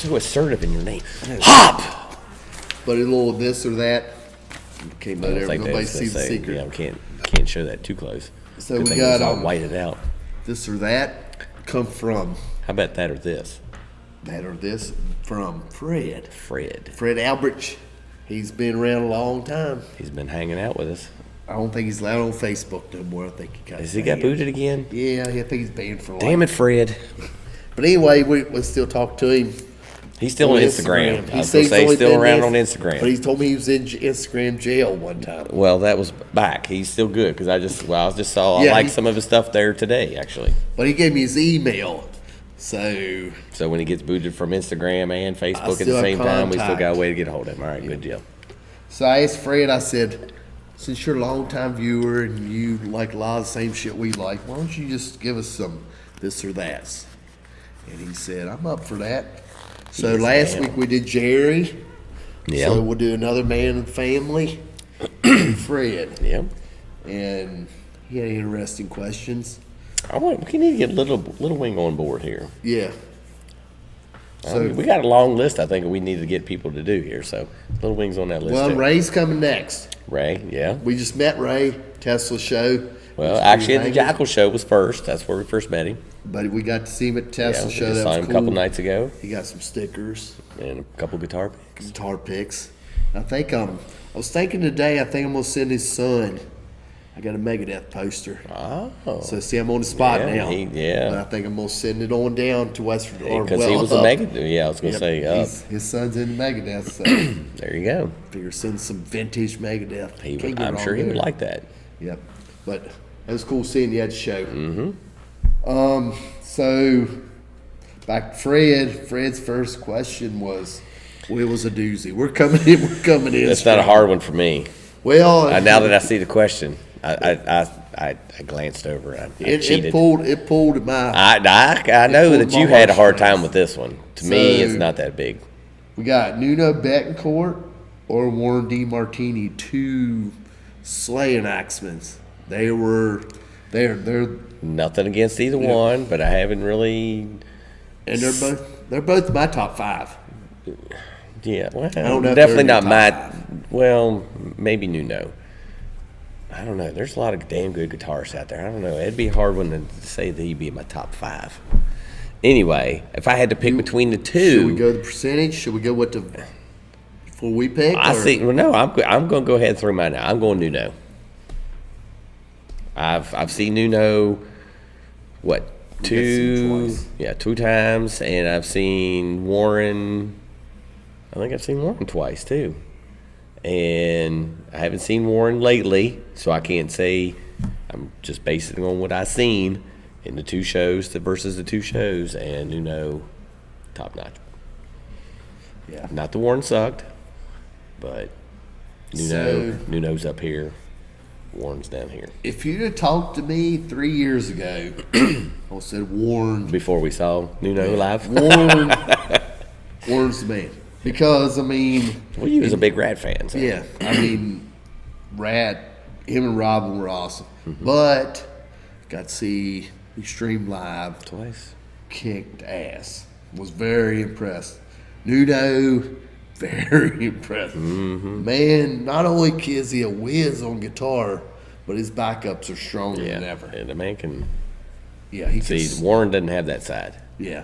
so assertive in your name. Hop! But a little this or that. Can't let everybody see the secret. Yeah, can't show that too close. So Good we got all whited out. This or that come from. How about that or this? That or this from Fred. Fred Albrecht. He's been around a long time. He's been hanging out with us. I don't think he's allowed on Facebook no more. I think he got. Has he got booted again? Yeah, I think he's banned for life. Damn it, Fred. But anyway, we still talk to him. He's still on Instagram. I was going to say he's still around on Instagram. But he told me he was in Instagram jail one time. Well, that was back. He's still good because I just saw I liked some of his stuff there today, actually. But he gave me his email. So when he gets booted from Instagram and Facebook at the same time, we still got a way to get a hold of him. All right, good deal. So I asked Fred, I said, since you're a long-time viewer and you like a lot of the same shit we like, why don't you just give us some this or that? And he said, I'm up for that. So last week we did Jerry. Yeah. So we'll do another man in the family, Fred. Yeah. And he had interesting questions. We need to get Little Wing on board here. Yeah. So we got a long list, I think, we need to get people to do here. So Little Wing's on that list. Well, too. Ray's coming next. Ray, yeah. We just met Ray, Tesla show. Well, actually, the Jackal show was first. That's where we first met him. But we got to see him at the Tesla show. We That saw was him cool. a couple nights ago. He got some stickers. And a couple guitar picks. I think I was thinking today, I think I'm going to send his son. I got a Megadeth poster. Oh. So, see, I'm on the spot now. Yeah. But I think I'm going to send it on down to West Virginia. Because he was a Megadeth. Yeah, I was going to say up. His son's in Megadeth, so. There you go. Figure send some vintage Megadeth. I'm sure he would like that. Yep. But it was cool seeing you at the show. Mm-hmm. So, back to Fred. Fred's first question was, well, it was a doozy. We're coming in. That's not a hard one for me. Well, now that I see the question, I glanced over it. I cheated. It pulled my. I know that you had a hard time with this one. To me, it's not that big. We got Nuno Betancourt or Warren DeMartini, two slaying axemen. They're nothing against either one, but I haven't really. And they're both my top five. Yeah, well, I don't know definitely not my. Five. Well, maybe Nuno. I don't know. There's a lot of damn good guitarists out there. I don't know. It'd be a hard one to say that he'd be in my top five. Anyway, if I had to pick between the two, should we go the percentage? Should we go with the before we pick? I think. Well, no. I'm going to go ahead and throw mine out. I'm going Nuno. I've seen Nuno. What? Two times, and I've seen Warren. I think I've seen Warren twice too. And I haven't seen Warren lately, so I can't say. I'm just basing it on what I've seen in the two shows versus the two shows, and Nuno, top notch. Yeah. Not the Warren sucked, but Nuno's up here. Warren's down here. If you'd have talked to me 3 years ago, I would have said Warren. Before we saw Nuno live? Warren's the man. Because, I mean... Well, you was a big Rat fan. So. Yeah. I mean, Rat, him and Robin were awesome. Mm-hmm. But, got to see Extreme Live. Twice. Kicked ass. Was very impressed. Nuno, very impressed. Mm-hmm. Man, not only is he a whiz on guitar, but his backups are stronger than ever. And the man can... Yeah, he can... See, Warren doesn't have that side. Yeah.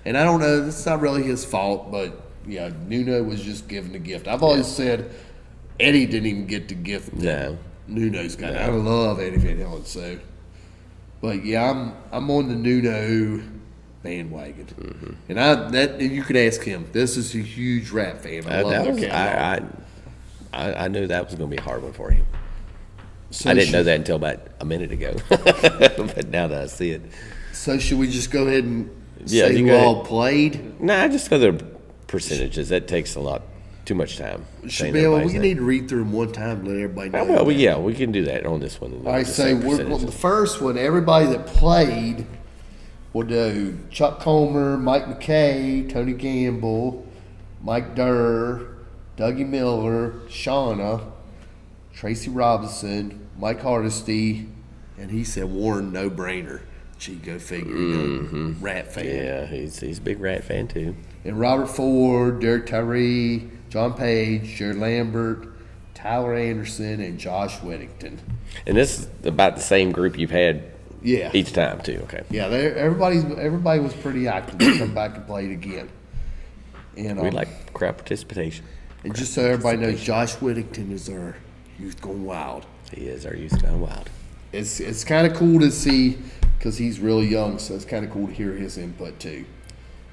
And I don't know, it's not really his fault, but... Yeah, Nuno was just given the gift. I've always said Eddie didn't even get the gift. No. Nuno's got it. I love Eddie Van Halen, so. But yeah, I'm on the Nuno bandwagon. Mm-hmm. And you could ask him. This is a huge Rat fan. I knew that was going to be a hard one for him. So I didn't know that until about a minute ago. But now that I see it. So should we just go ahead and say who all played? Nah, just go to percentages. That takes too much time. We need to read through them one time to let everybody know. Well, yeah, we can do that on this one. All right, so the first one, everybody that played, we'll do Chuck Comer, Mike McKay, Tony Gamble, Mike Durr, Dougie Miller, Shauna, Tracy Robinson, Mike Hardesty, and he said Warren, no-brainer. Gee, go figure. You know, Rat fan. Yeah, he's a big Rat fan too. And Robert Ford, Derek Tyree, John Page, Jared Lambert, Tyler Anderson, and Josh Whittington. And this is about the same group you've had Yeah. each time too. Okay. Yeah, everybody was pretty active to come back and play it again. And We like crowd participation. and just so everybody knows, Josh Whittington is our youth going wild. He is our youth gone wild. It's kind of cool to see because he's really young, so it's kind of cool to hear his input too.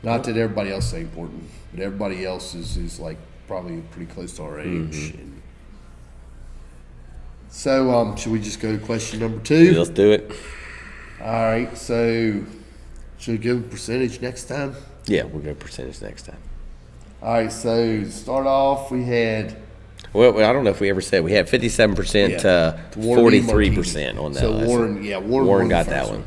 Not that everybody else is important, but everybody else is like probably pretty close to our age. And so, should we just go to question number 2? Let's do it. All right. So, should we give a percentage next time? Yeah, we'll go percentage next time. All right. So, to start off, we had Well, I don't know if we ever said we had 57% to Warren E. 43% on that. So last Warren Warren won got the that first one.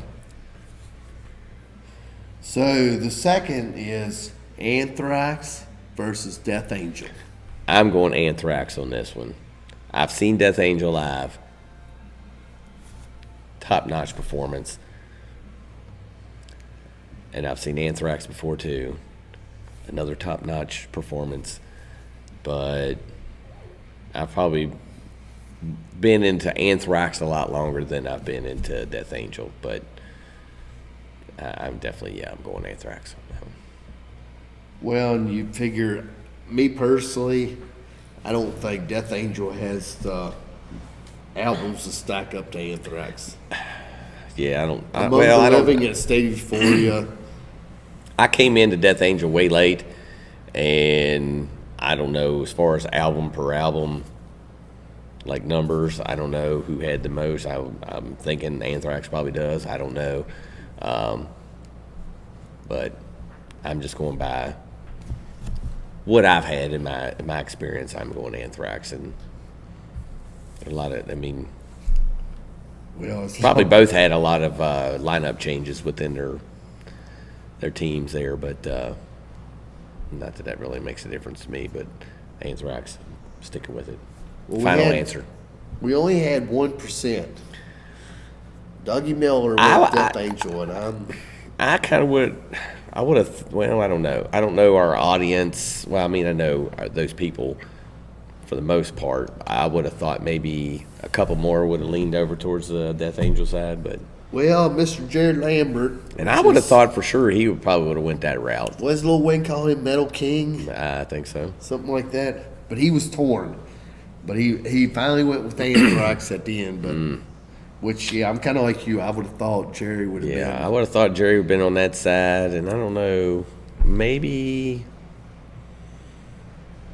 So the second is Anthrax versus Death Angel. I'm going Anthrax on this one. I've seen Death Angel live. Top-notch performance. And I've seen Anthrax before too. Another top-notch performance. But I've probably been into Anthrax a lot longer than I've been into Death Angel. But I'm definitely, I'm going Anthrax on that one. Well, and you figure, me personally, I don't think Death Angel has the albums to stack up to Anthrax. Yeah, I don't. Among the Living in a State of Euphoria. I came into Death Angel way late, and I don't know as far as album per album, like numbers. I don't know who had the most. I'm thinking Anthrax probably does. I don't know, but I'm just going by what I've had in my experience. I'm going Anthrax, and a lot of. I mean, Well, it's probably both had a lot of lineup changes within their teams there, but not that really makes a difference to me. But Anthrax, sticking with it. Well, Final answer. We only had 1%. Dougie Miller went Death Angel, and I kind of would. I would have. Well, I don't know. I don't know our audience. Well, I mean, I know those people for the most part. I would have thought maybe a couple more would have leaned over towards the Death Angel side, but. well, Mr. Jared Lambert. And I would have thought for sure he probably would have went that route. Was Lil Wayne calling him Metal King? I think so. Something like that. But he was torn. But he finally went with Anthrax at the end. But which, yeah, I'm kind of like you. I would have thought Jerry would have been. Yeah, I would have thought Jerry would have been on that side, and I don't know. Maybe.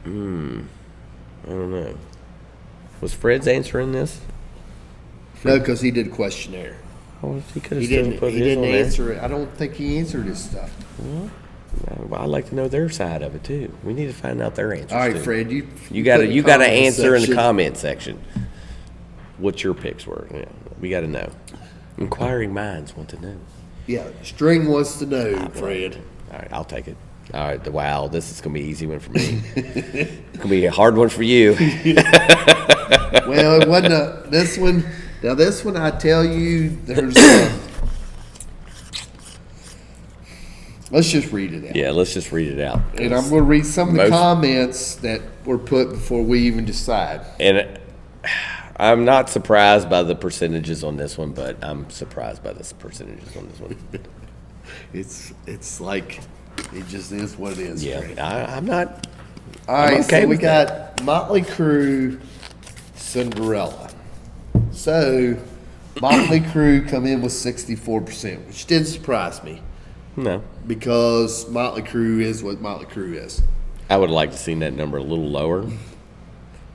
I don't know. Was Fred's answering this? No, because he did questionnaire. Oh, he could have He still didn't. put He his didn't on there. answer it. I don't think he answered his stuff. Well, I'd like to know their side of it too. We need to find out their answers. All right, too. Fred, You put got to in the you got to comment answer in the section. comment section what your picks were. Yeah, we got to know. Inquiring minds want to know. Yeah, String wants to know, Fred. All right, I'll take it. All right, wow, this is gonna be an easy one for me. It's gonna be a hard one for you. Well, it wasn't this one. Now, this one, I tell you, there's. Let's just read it out. Yeah, let's just read it out. And I'm going to read some of the Most- comments that were put before we even decide. And I'm not surprised by the percentages on this one, but I'm surprised by the percentages on this one. It's like it just is what it is. Yeah, Fred. I'm not. All right, I'm okay so we with that. got Motley Crue, Cinderella. So Motley Crue come in with 64%, which didn't surprise me No, because Motley Crue is what Motley Crue is. I would like to see that number a little lower.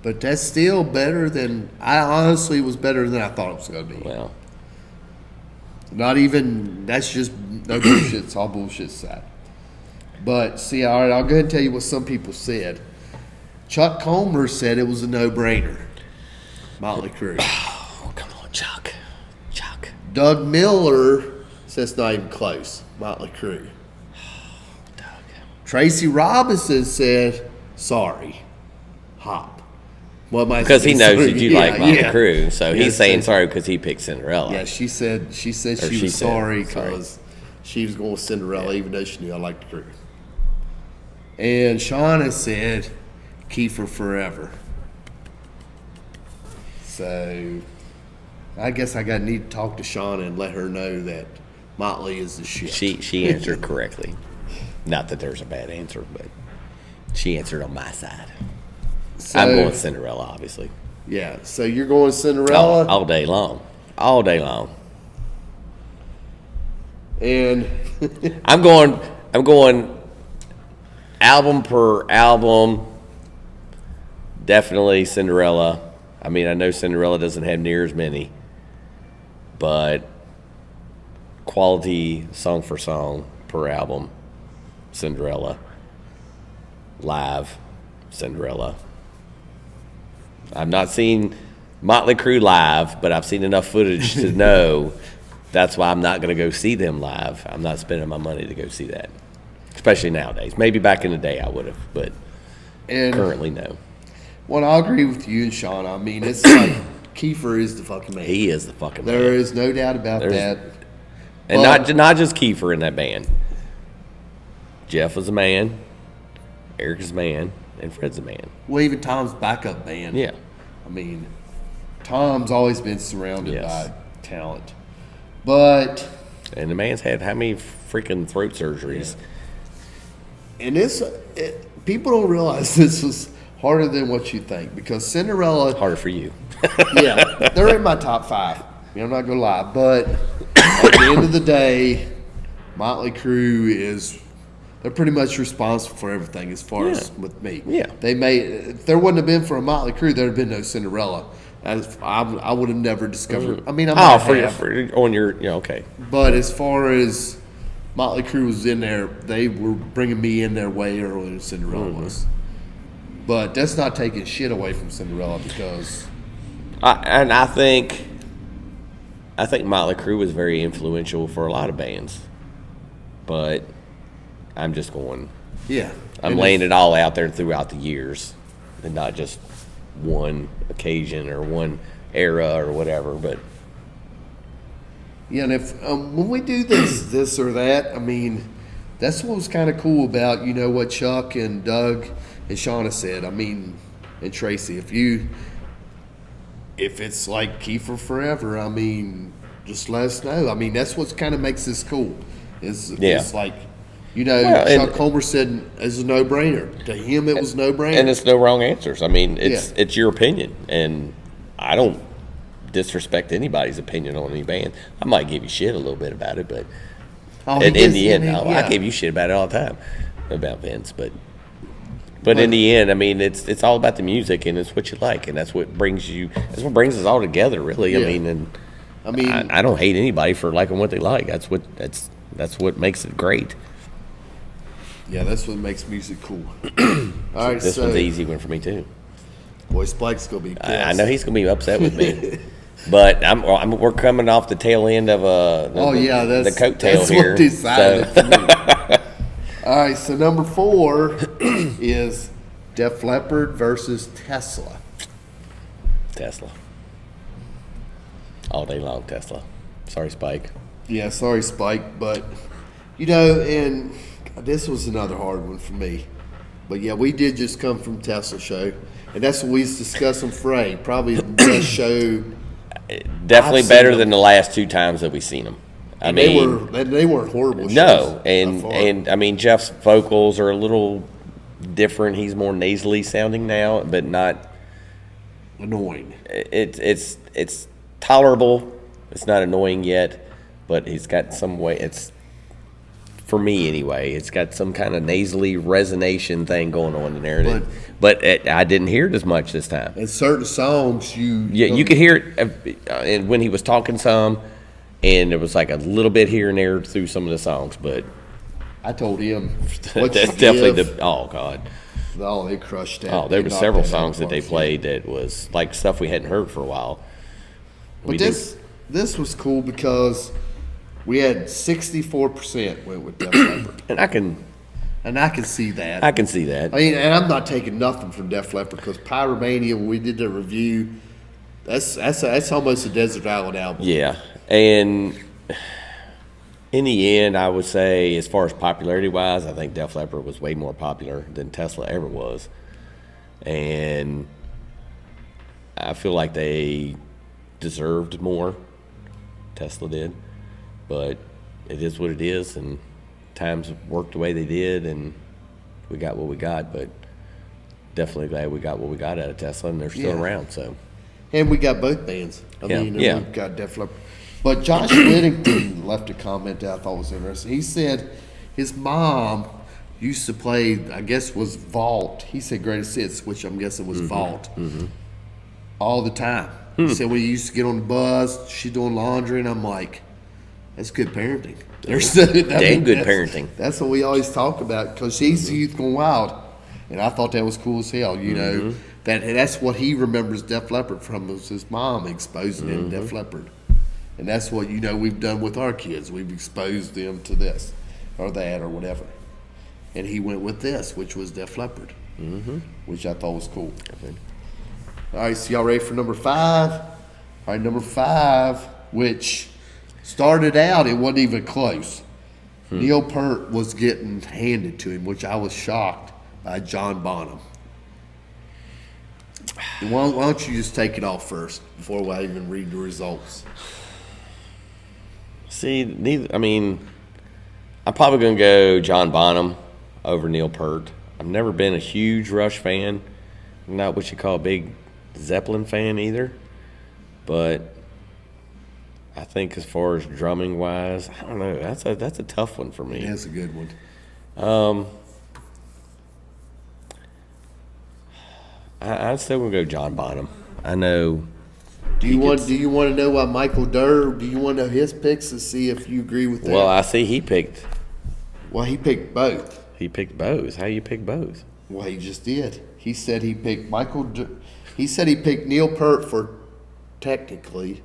But that's still better than I honestly was better than I thought it was going to be. Well, Not even that's just no bullshit. It's all bullshit aside. But see, all right, I'll go ahead and tell you what some people said. Chuck Comer said it was a no-brainer. Motley Crue. oh come on, Chuck. Doug Miller says not even close. Motley Crue. Doug. Tracy Robinson said sorry. Hop. Because he knows that you like Motley Crue, so Yeah, he's saying sorry because he picked Cinderella. Yeah, she said she was sorry because she was going with Cinderella, even though she knew I liked the Crue. And Shauna said Kiefer forever. So I guess I need to talk to Shauna and let her know that Motley is the shit. She answered correctly. Not that there's a bad answer, but she answered on my side. So, I'm going Cinderella, obviously. Yeah, so you're going Cinderella? All day long. All day long. And I'm going album per album. Definitely Cinderella. I mean, I know Cinderella doesn't have near as many, but quality song for song per album, Cinderella. Live, Cinderella. I've not seen Motley Crue live, but I've seen enough footage to know that's why I'm not going to go see them live. I'm not spending my money to go see that, especially nowadays. Maybe back in the day I would have, but currently no. Well, I agree with you and Sean. I mean, it's like Kiefer is the fucking man. He is the fucking man. There is no doubt about that. And not just Kiefer in that band. Jeff was a man, Eric is a man, and Fred's a man. Well, even Tom's backup band. Yeah. I mean, Tom's always been surrounded by talent. But... And the man's had how many freaking throat surgeries? Yeah. And people don't realize this was harder than what you think, because Cinderella... Harder for you. Yeah, they're in my top 5. I'm not going to lie. But at the end of the day, Motley Crue they're pretty much responsible for everything as far as with me. Yeah. If there wouldn't have been for a Motley Crue, there would have been no Cinderella. I would have never discovered. I mean, okay. But as far as Motley Crue was in there, they were bringing me in there way earlier than Cinderella was. But that's not taking shit away from Cinderella, because I think Motley Crue was very influential for a lot of bands, but I'm just going. Yeah, I'm laying it all out there throughout the years, and not just one occasion or one era or whatever. But yeah, and if when we do this or that, I mean, that's what was kind of cool about what Chuck and Doug and Shauna said. I mean, and Tracy, if it's like Kiefer forever, I mean, just let us know. I mean, that's what kind of makes this cool. It's like, Chuck Homer said it's a no-brainer. To him, it was no-brainer. And it's no wrong answers. I mean, it's your opinion, and I don't disrespect anybody's opinion on any band. I might give you shit a little bit about it, but in the end, I give you shit about it all the time about Vince, but in the end, I mean, it's all about the music, and it's what you like, and that's what brings us all together, really. Yeah. I mean, I don't hate anybody for liking what they like. That's what makes it great. Yeah, that's what makes music cool. All right, this one's an easy one for me too. Boy, Spike's gonna be pissed. I know he's gonna be upset with me, but we're coming off the tail end of the coattail here. What decided for me. All right, so number 4 is Def Leppard versus Tesla. Tesla. All day long, Tesla. Sorry, Spike. Yeah, sorry, Spike, but and this was another hard one for me. But yeah, we did just come from Tesla show, and that's what we was discussing. Frey, probably the best show. Definitely better than the last 2 times that we've seen them. I mean, they weren't horrible shows. No, and I mean, Jeff's vocals are a little different. He's more nasally sounding now, but not annoying. It's tolerable. It's not annoying yet, but he's got some way. It's, for me anyway, it's got some kind of nasally resonation thing going on in there. But I didn't hear it as much this time. In certain songs, you could hear it when he was talking some. And it was like a little bit here and there through some of the songs, but I told him that's definitely oh God. Oh, they crushed that. Oh, there were several songs that they played that was like stuff we hadn't heard for a while. But this was cool because we had 64% went with Def Leppard. And I can And I can see that. I can see that. I mean, and I'm not taking nothing from Def Leppard because Pyromania, when we did the review, that's almost a Desert Island album. Yeah, and in the end, I would say, as far as popularity-wise, I think Def Leppard was way more popular than Tesla ever was. And I feel like they deserved more. Tesla did. But it is what it is, and times worked the way they did, and we got what we got. But definitely glad we got what we got out of Tesla, and they're still around. So, and we got both bands. I mean, we've got Def Leppard. But Josh Whittington left a comment that I thought was interesting. He said his mom used to play, I guess was Vault. He said Greatest Hits, which I'm guessing was Vault, all the time. He said when he used to get on the bus, she's doing laundry, and I'm like, that's good parenting. Damn good parenting. That's what we always talk about because she's Youth Gone Wild. And I thought that was cool as hell, you know. That's what he remembers Def Leppard from, was his mom exposing him to Def Leppard. And that's what, you know, we've done with our kids. We've exposed them to this or that or whatever. And he went with this, which was Def Leppard, which I thought was cool. All right, so y'all ready for number 5? All right, number 5, which started out, it wasn't even close. Neil Peart was getting handed to him, which I was shocked by John Bonham. And why don't you just take it off first before I even read the results? See, I'm probably going to go John Bonham over Neil Peart. I've never been a huge Rush fan. I'm not what you call a big Zeppelin fan either. But I think as far as drumming wise, I don't know. That's a tough one for me. That's a good one. I'm still gonna go John Bonham. I know. Do you want to know why Michael Durr? Do you want to know his picks to see if you agree with that? Well, I see he picked. Well, he picked both. He picked both. How you pick both? Well, he just did. He said he picked He said he picked Neil Peart for technicality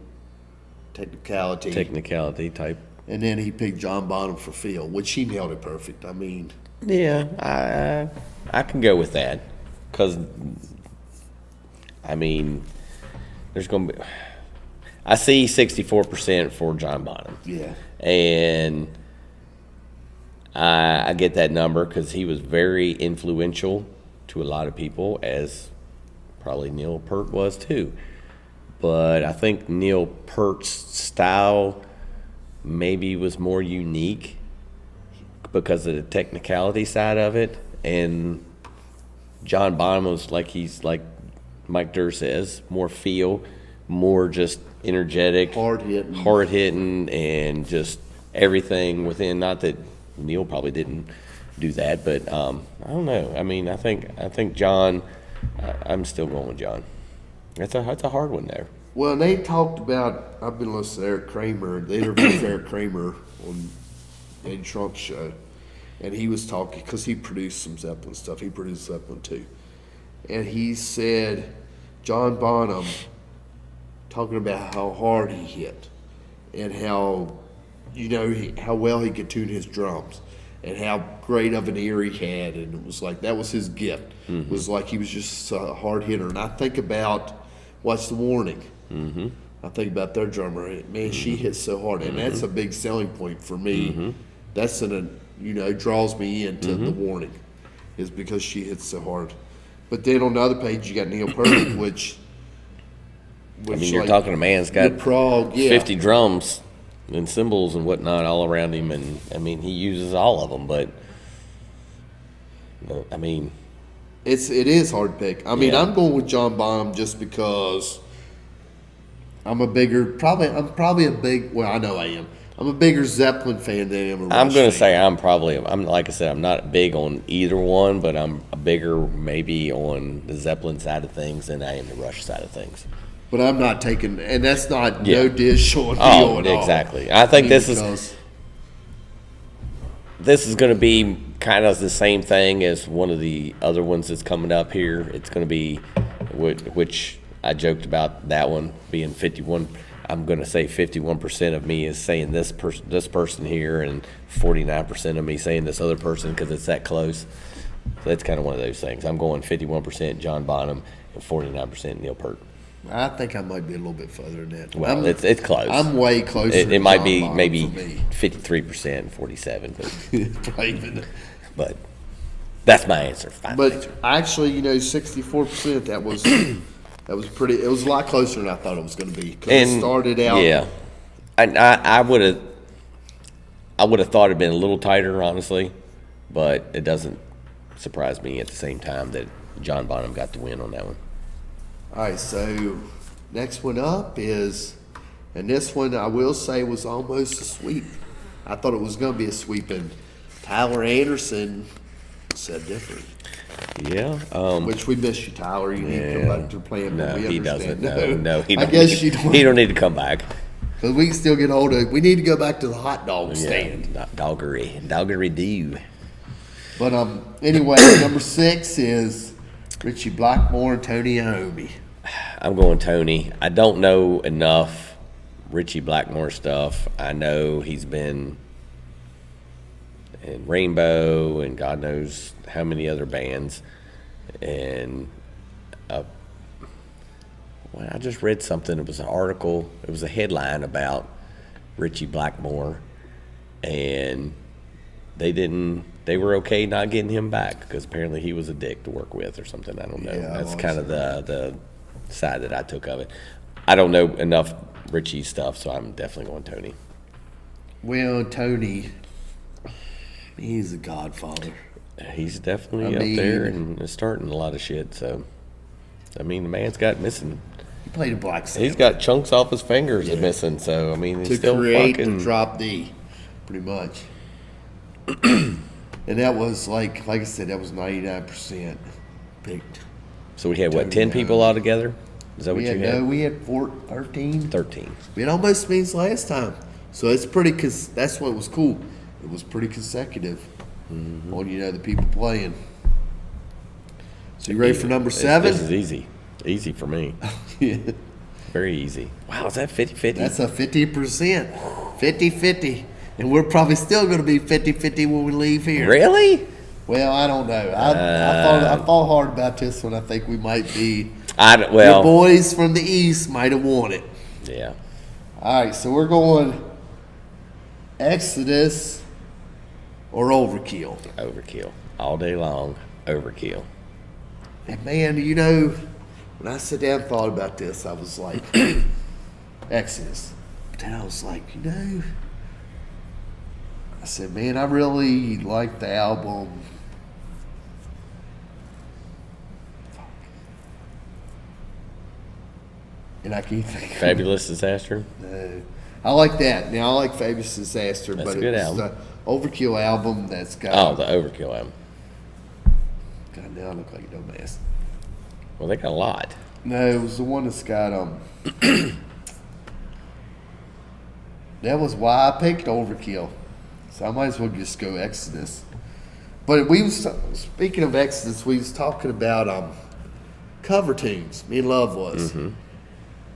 type. And then he picked John Bonham for feel, which he nailed it perfect. I mean, yeah, I can go with that because there's going to be. I see 64% for John Bonham. Yeah, and I get that number because he was very influential to a lot of people, as probably Neil Peart was too. But I think Neil Peart's style maybe was more unique because of the technicality side of it. And John Bonham was he's like Mike Durr says, more feel, more just energetic, hard hitting, and just everything within. Not that Neil probably didn't do that, but I don't know. I think John. I'm still going with John. That's a hard one there. Well, they talked about. I've been listening to Eric Kramer. They interviewed Eric Kramer on Eddie Trunk's show, and he was talking because he produced some Zeppelin stuff. He produced Zeppelin too, and he said John Bonham talking about how hard he hit and how how well he could tune his drums. And how great of an ear he had, and it was like that was his gift. It was like he was just a hard hitter. And I think about Watch the Warning. I think about their drummer. Man, she hits so hard, and that's a big selling point for me. That's draws me into the Warning, is because she hits so hard. But then on the other page you got Neil Peart, which you're talking a man's got 50 drums and cymbals and whatnot all around him, and he uses all of them. But it is hard to pick. I'm going with John Bonham just because I'm a bigger Zeppelin fan than I am a Rush I'm going to fan. say I'm like I said, I'm not big on either one, but I'm a bigger maybe on the Zeppelin side of things than I am the Rush side of things. But I'm not taking, and that's not no dish or deal at all. Exactly. I think this is going to be kind of the same thing as one of the other ones that's coming up here. It's going to be, which I joked about that one being 51. I'm going to say 51% of me is saying this person here, and 49% of me saying this other person because it's that close. So that's kind of one of those things. I'm going 51% John Bonham and 49% Neil Peart. I think I might be a little bit further than that. Well, it's close. I'm way closer. It might be Bonham maybe for me. 53%, 47%, Probably. but that's my answer. Final answer. But actually, 64%. That was pretty. It was a lot closer than I thought it was going to be. Because it started out. Yeah, I would have thought it'd been a little tighter, honestly, but it doesn't surprise me at the same time that John Bonham got the win on that one. All right, so next one up is, and this one I will say was almost a sweep. I thought it was going to be a sweep, and Tyler Anderson said different. Yeah. Which we miss you, Tyler. You need to come back to playing. No, we he understand. doesn't. No, he I don't. guess you don't. He don't need to come back. Because we can still get hold of. We need to go back to the hot dog stand. Not doggery do. But anyway, number 6 is Richie Blackmore and Tony Iommi. I'm going Tony. I don't know enough Richie Blackmore stuff. I know he's been in Rainbow and God knows how many other bands. And well, I just read something. It was an article. It was a headline about Richie Blackmore, and they were okay not getting him back because apparently he was a dick to work with or something. I don't know. Yeah, that's kind of the side that I took of it. I don't know enough Richie stuff, so I'm definitely going Tony. Well, Tony, he's a godfather. He's definitely up there and is starting a lot of shit. So, I mean, the man's got missing. He played a Black Sabbath. He's got chunks off his fingers missing. So, I mean, he's to still create fucking the drop D, pretty much. And that was like I said, that was 99% picked. So we had, what, Tony 10 people Iommi. altogether? Is that what you had? No, we had 13. 13. We had almost means last time. So it's pretty, that's what was cool. It was pretty consecutive on, the people playing. So you ready for number 7? This is easy. Easy for me. Yeah. Very easy. Wow, is that 50-50? That's a 50%. 50-50. And we're probably still going to be 50-50 when we leave here. Really? Well, I don't know. I thought hard about this one. I think we might be. Well, the boys from the East might have won it. yeah. All right, so we're going Exodus or Overkill. Overkill. All day long, overkill. And man, when I sat down and thought about this, I was like, Exodus. But then I was like, I said, man, I really like the album. And I can't think. Fabulous Disaster? No. I like that. Now, I like Fabulous Disaster, That's but a good it's album. the Overkill album that's got. Oh, the Overkill album. God, now I look like a dumbass. Well, they got a lot. No, it was the one that's got that was why I picked Overkill. So I might as well just go Exodus. But speaking of Exodus, we was talking about cover tunes. Me and Love was,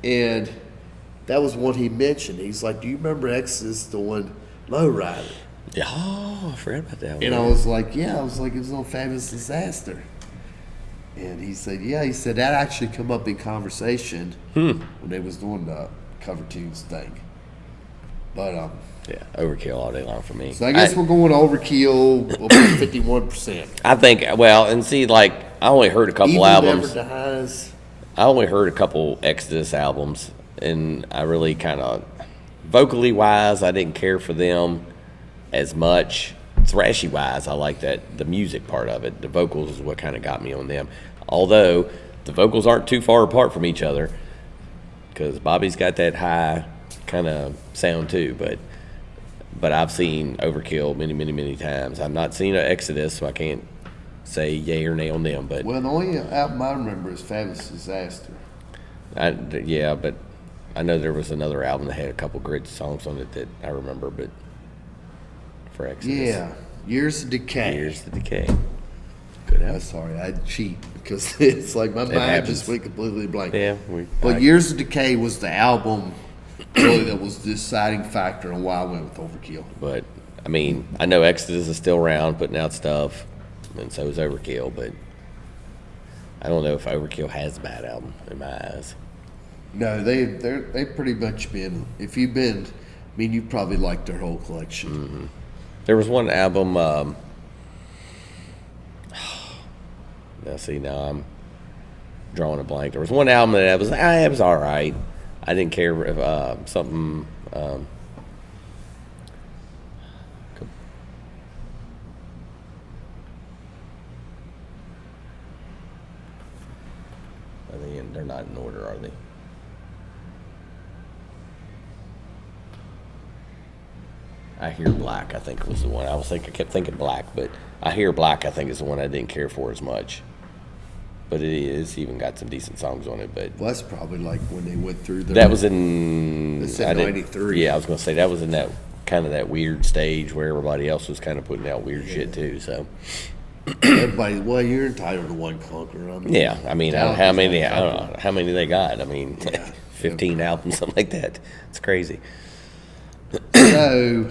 and that was one he mentioned. He's like, "Do you remember Exodus doing Lowrider?" Yeah, oh, I forgot about that one. And I was like, "Yeah." I was like, "It was on Fabulous Disaster." And he said, "Yeah." He said that actually come up in conversation when they was doing the cover tunes thing. But yeah, Overkill all day long for me. so I guess we're going Overkill. We'll put 51%. I think, and see, like, I only heard a couple Evil albums. Never Dies. I only heard a couple Exodus albums, and I really kind of, vocally wise, I didn't care for them as much. Thrashy wise, I like the music part of it. The vocals is what kind of got me on them. Although the vocals aren't too far apart from each other, because Bobby's got that high kind of sound too. But I've seen Overkill many, many, many times. I've not seen an Exodus, so I can't say yay or nay on them. But Well, the only album I remember is Fabulous Disaster. but I know there was another album that had a couple great songs on it that I remember. But for Exodus, Yeah, Years of Decay. Here's the Decay. Good I'm album. sorry, I cheat because it's like my mind happens. just went completely blank. Yeah, But Years of Decay was the album really that was the deciding factor on why I went with Overkill. But I mean, I know Exodus is still around, putting out stuff, and so is Overkill. But I don't know if Overkill has a bad album in my eyes. No, they've pretty much been. If you've been, I mean, you probably liked their whole collection. Mm-hmm. There was one album. Now see, now I'm drawing a blank. There was one album that it was all right. I didn't care if something. At the end, they're not in order, are they? I Hear Black, I think was the one. I kept thinking Black, but I Hear Black, I think, is the one I didn't care for as much. But it is even got some decent songs on it. But well, that's probably like when they went through. That was in. It said 93. Yeah, I was gonna say that was in that kind of that weird stage where everybody else was kind of putting out weird shit too. So everybody, well, you're entitled to one conqueror. I mean, yeah, I mean, how many? I don't know how many they got. I mean, 15 albums, something like that. It's crazy. So,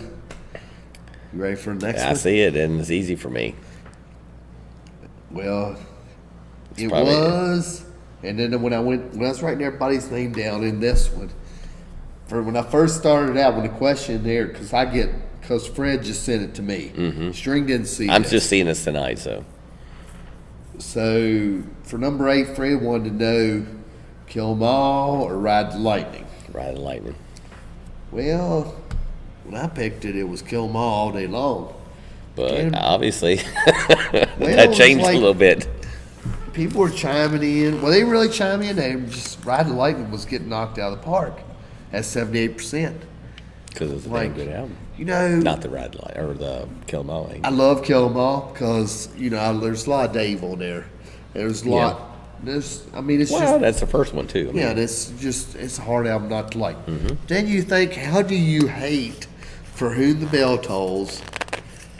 you ready for the next one? I see it, and it's easy for me. Well, it was, and then when I was writing everybody's name down in this one, when I first started out with the question there, because Fred just sent it to me. Mm-hmm. String didn't see it. I'm just seeing this tonight, so. So, for number 8, Fred wanted to know Kill 'Em All or Ride the Lightning. Ride the Lightning. Well, when I picked it, it was Kill 'Em All day long. But obviously, that changed a little bit. People were chiming in. Well, they really chimed in. They just Ride the Lightning was getting knocked out of the park at 78%. Because it's a damn good album. You know, not the Ride the Lightning or the Kill 'Em All. I love Kill 'Em All because there's a lot of Dave on there. There's a lot. It's just. That's the first one too. It's a hard album not to like. Mm-hmm. Then you think, how do you hate For Whom the Bell Tolls,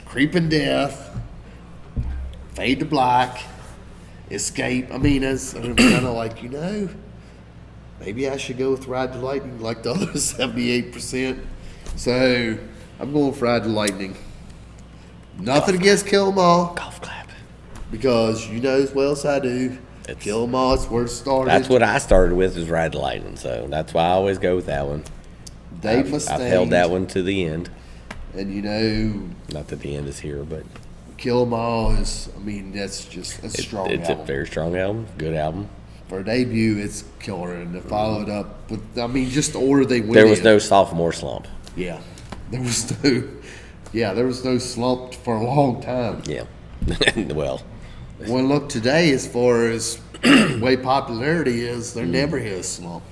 Creeping Death, Fade to Black, Escape? I mean, I'm kind of like, maybe I should go with Ride the Lightning like the other 78%. So I'm going with Ride the Lightning. Nothing against Kill 'Em All. Golf clap. Because you know as well as I do, Kill 'Em All is where it started. That's what I started with, is Ride the Lightning. So that's why I always go with that one. Dave Mustaine. I've held that one to the end. And not that the end is here, but Kill 'Em All is, that's just a strong album. It's a very strong album, good album. For a debut, it's killer. And to follow it up with, just the order they went There was no sophomore slump. Yeah. There was no slump for a long time. Yeah. Well, look today, as far as the way popularity is, there never hit a slump.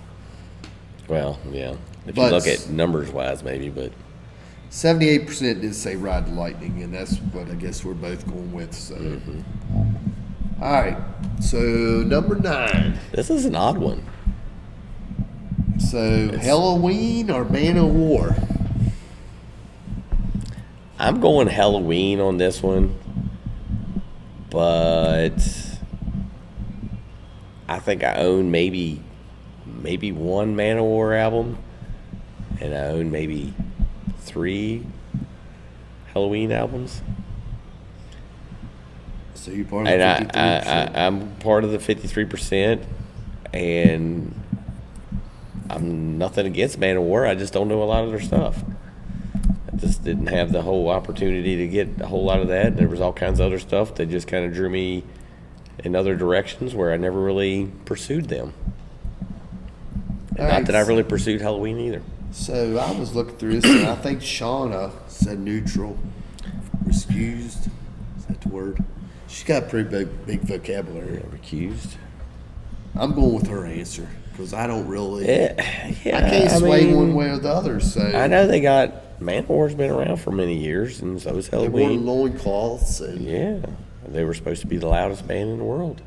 Well, yeah. If you look at numbers-wise, maybe, but 78% did say Ride the Lightning, and that's what I guess we're both going with. So, All right. So number 9. This is an odd one. So Halloween or Man of War? I'm going Halloween on this one, but I think I own maybe one Man of War album, and I own maybe 3 Halloween albums. So you're part of the 53%? I'm part of the 53%, and I'm nothing against Man of War. I just don't know a lot of their stuff. I just didn't have the whole opportunity to get a whole lot of that. There was all kinds of other stuff that just kind of drew me in other directions where I never really pursued them. And not that I really pursued Halloween either. So I was looking through this, and I think Shauna said neutral. Recused. Is that the word? She's got a pretty big vocabulary. Recused. I'm going with her answer because I don't really. Yeah, I can't sway one way or the other. So I know they got Man of War's been around for many years, and so is Halloween. They wore loincloths. Yeah, they were supposed to be the loudest band in the world.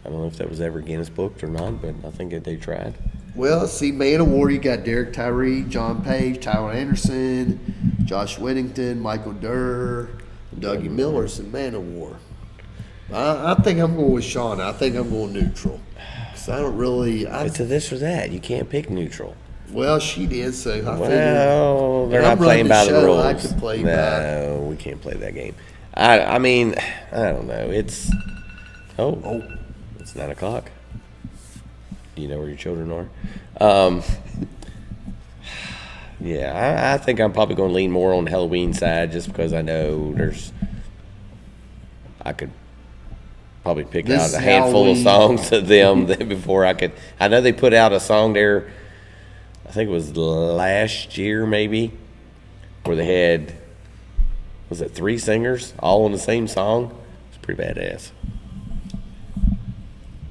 I don't know if that was ever Guinness booked or not, but I think that they tried. Well, see, Man of War, you got Derek Tyree, John Page, Tyler Anderson, Josh Whittington, Michael Durr, Dougie Miller's in Man of War. I think I'm going with Shauna. I think I'm going neutral. I don't really. It's a this or that. You can't pick neutral. Well, she did, so I figured. Well, they're if not I'm playing running by the the show, rules. I could play No, we can't play that game. I mean, I don't know. It's it's 9:00. You know where your children are. Yeah, I think I'm probably going to lean more on the Halloween side just because I know I could probably pick This out a handful of Halloween- songs of them before I could. I know they put out a song there, I think it was last year maybe, where they had, was it 3 singers all on the same song? It's pretty badass.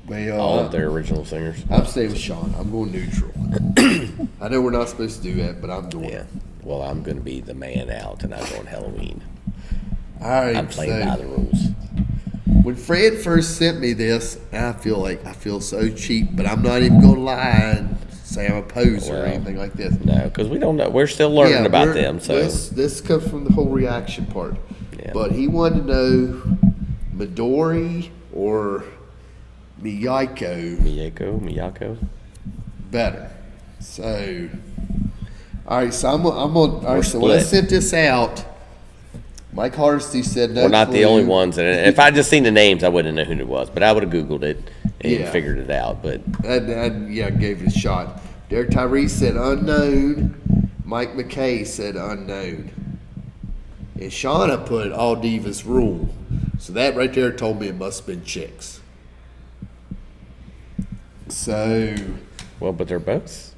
Well, All of their original singers. I'm staying with Sean. I'm going neutral. I know we're not supposed to do that, but I'm doing Yeah. it. Well, I'm going to be the man out, and I'm going Halloween. All right. I'm playing so by the rules. when Fred first sent me this, I feel so cheap, but I'm not even going to lie and say I'm a poser or Well, anything like this. No, because we don't know. We're still learning about we're- them. So this comes from the whole reaction part. Yeah. But he wanted to know Midori or Miyako. better. So, all right. So I'm gonna. All We're right. So when I split. sent this out, Mike Hardesty said no. We're not the clue. only ones. And if I just seen the names, I wouldn't know who it was. But I would have Googled it and Yeah. figured it out. But Yeah, gave it a shot. Derek Tyree said unknown. Mike McKay said unknown. And Shauna put All Divas Rule. So that right there told me it must have been chicks. So, but they're both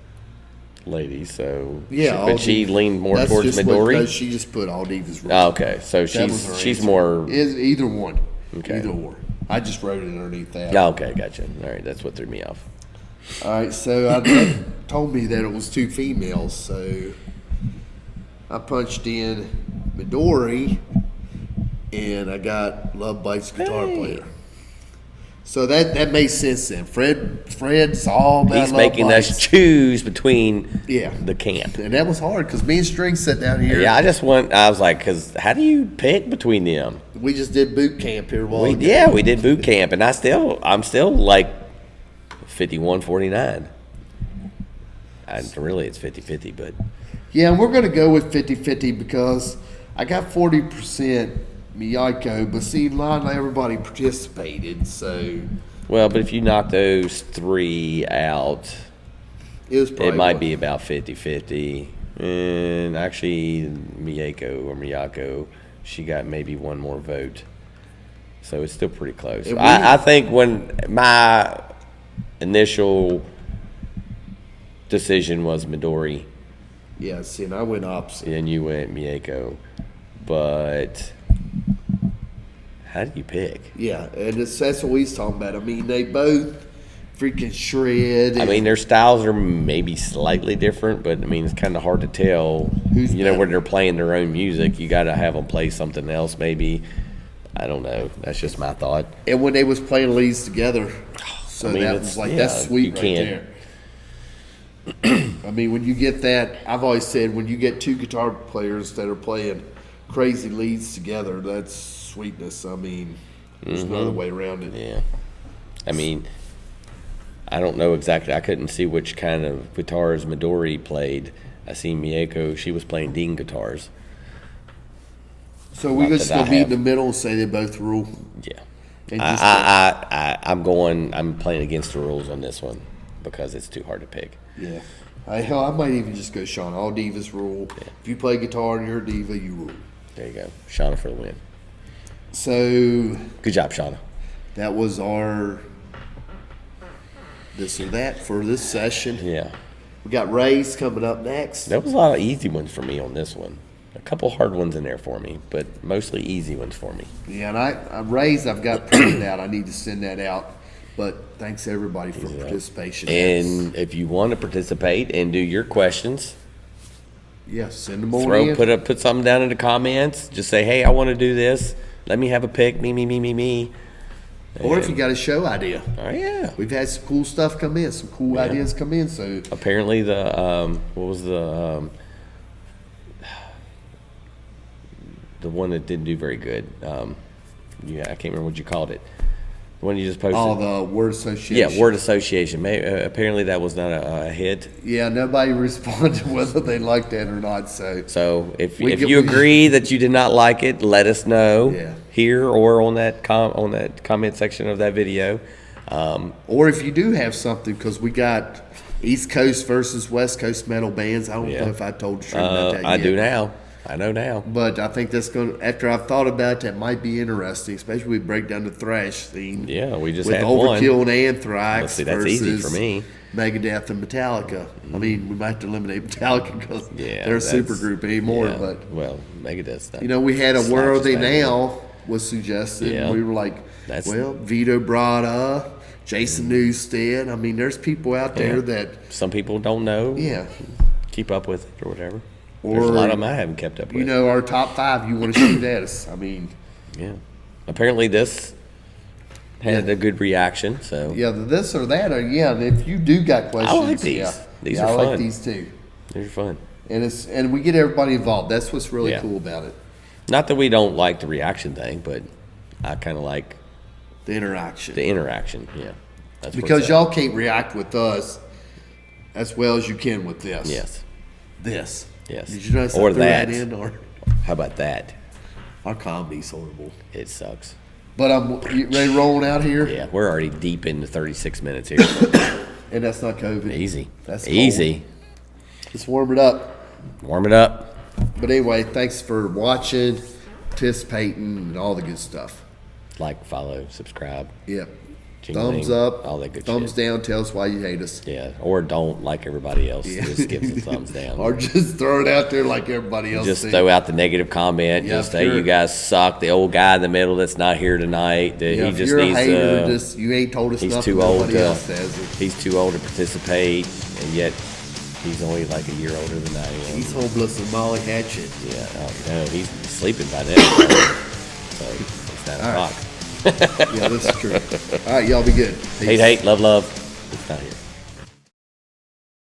ladies. So yeah. All but she Divas- leaned more that's towards just what- Midori. no, she just put All Divas Rule. Oh, okay, so That was her she's answer. more. Is either one. Okay. Either or. I just wrote it underneath that. Oh, okay, gotcha. All right, that's what threw me off. All right, so that told me that it was 2 females, so I punched in Midori, and I got Love Bites guitar player. So that made sense then. Fred's all about He's Love making Bites. us choose between Yeah. the camp. And that was hard because me and String sat down here. Yeah, I was like, because how do you pick between them? We just did boot camp here a while ago. Yeah, we did boot camp, and I'm still like 51-49. Really, it's 50-50, but Yeah, and we're going to go with 50-50 because I got 40% Miyako, but see, not everybody participated, so but if you knock those 3 out, it was probably it might be about 50-50. And actually, Miyako, she got maybe 1 more vote, so it's still pretty close. And I think when my initial decision was Midori, Yeah, see, and I went opposite. and you went Miyako, but how do you pick? Yeah, and that's what he's talking about. I mean, they both freaking shred. I mean, their styles are maybe slightly different, but I mean, it's kind of hard to tell. Who's when better? they're playing their own music, you got to have them play something else. Maybe I don't know. That's just my thought. and when they was playing leads together, so I mean, that it's- was like yeah, that's sweet you right can't- there. I mean, when you get that, I've always said when you get 2 guitar players that are playing crazy leads together, that's sweetness. I mean, there's no other way around it. Yeah, I mean, I don't know exactly. I couldn't see which kind of guitars Midori played. I seen Miyako; she was playing Dean guitars. So we Not just that I gonna be in have. the middle and say they both rule. Yeah, And just I'm playing against the rules on this one because it's too hard to pick. Yeah. Hell, I might even just go Sean. All divas rule. If you play guitar and you're a diva, you rule. There you go, Shauna for the win. So Good job, Shauna. that was our this or that for this session. Yeah, We got Ray's coming up next. there was a lot of easy ones for me on this one. A couple hard ones in there for me, but mostly easy ones for me. Yeah, and Ray's I've got printed out. I need to send that out. But thanks everybody for participation. And if you want to participate and do your questions, yeah, send them on in. put something down in the comments. Just say, hey, I want to do this. Let me have a pick. Me. Or if you got a show idea. Oh yeah. We've had some cool stuff come in, some cool ideas come in. So Apparently the one that didn't do very good. I can't remember what you called it. When you just posted. Oh, the word association. Yeah, word association. Apparently that was not a hit. Yeah, nobody responded whether they liked that or not. So if you agree that you did not like it, let us know here or on that comment section of that video. Or if you do have something, because we got East Coast versus West Coast metal bands. I don't know if I told you about that yet. I do now. I know now. But I think that's going to, after I've thought about it, that might be interesting, especially we break down the thrash scene. Yeah, we just with had Overkill one. and Anthrax that's easy for me. Megadeth and Metallica. I mean, we might have to eliminate Metallica because they're a super group anymore. Yeah, but well, Megadeth's not. You know, we had a Where Are They Now was suggested. Yeah. And we were like, Vito Bratta, Jason Newsted. I mean, there's people out there that some people don't know. Yeah. Keep up with it or whatever. Or, there's a lot of them I haven't kept up with. You know, our top 5, you want to shoot at us. I mean. Yeah. Apparently this had a good reaction, so. Yeah, the this or that, and if you do got questions. I like these. These are I fun. like these too. These are fun. And we get everybody involved. That's what's really cool about it. Not that we don't like the reaction thing, but I kind of like the interaction. Yeah. That's because y'all can't react with us as well as you can with this. Yes. This. Yes. Did you notice or I threw that. that in? Or how about that? Our comedy's horrible. It sucks. But you ready to roll out here? Yeah, we're already deep into 36 minutes here. And that's not COVID. Easy. That's easy. Cold. Just warm it up. Warm it up. But anyway, thanks for watching, participating, and all the good stuff. Like, follow, subscribe. Yep. Jingling, thumbs up. all that good thumbs shit. down. Tell us why you hate us. Yeah, or don't like everybody else. Yeah. Just give us a thumbs down. Or just throw it out there like everybody else. Just throw out the negative comment. Yeah, just say you guys suck. The old guy in the middle that's not here tonight. He if just you're needs a hater, you ain't told us he's nothing. too old Nobody to, else says it. He's too old to participate, and yet he's only like a year older than I am. He's homeless and Molly Hatchet. Yeah, no, he's sleeping by then. So it's 9 o'clock. Yeah, this is true. All right, y'all be good. Peace. Hate, love. It's not here.